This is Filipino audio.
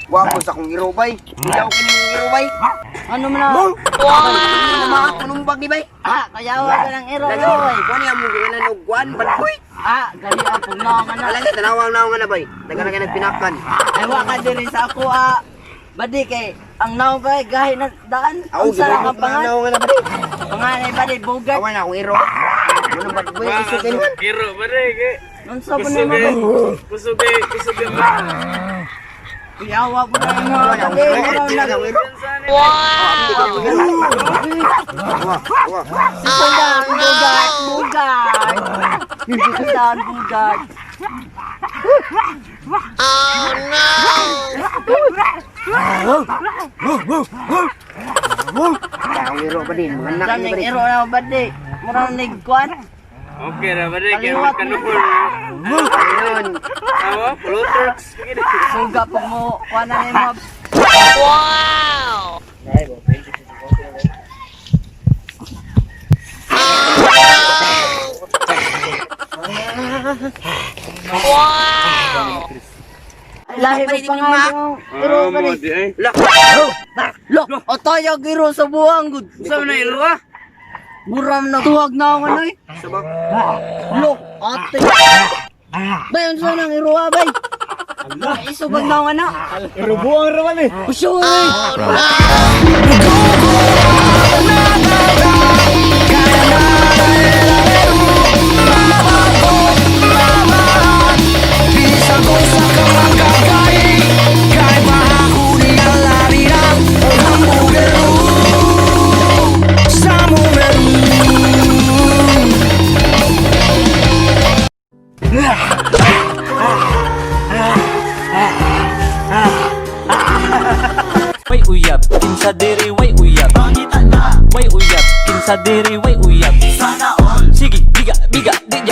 Wapo sa kong iro bay. Hindi ako kining iro bay. Ano mo na? Anong bag di bay? Kaya ka ng iro Lagi, boy. kuha niya mo gina og guwan badboy. Gali ang pugnangan na. Alam ka tanawang naong nga na bay. Dagan ka nagpinakan. Ay waka diri sa ako Badi kay ang naong kay gahi na daan. Ako Ang sarap ang pangan. naong nga na bay. Panganay badi bugat. Awan na akong iro. Ano badboy gusto kayo? Kiro ba rin eh? Unsa pa na mo? Kusog ba? Yawa po na yung mga badi. Susundan bugat. Susundan bugat. Akong iro ba din? Mga anak niya ba Daming din? iro na badi. Murang nigkuan. Okay na ba rin? Kaya Kaliwat magkanupol. Ayun. Awa, polluters. Suga po mo. Kuha na yung mga lahi mo pa nga yung iro Oh, ka mo rin. di ay. Lo, o tayo iro sa buwang gud. Saan na ilo ah? Muram na tuwag na ako na eh. Sabak. Lo, ate. Bayon sa nang iro bay. Isubag na ako na. Iro buwang raman eh. Usyo eh. Way uyab, kinsa diri way uyab. Way uyab, kinsa diri way uyab. Sana all. Sige, biga, di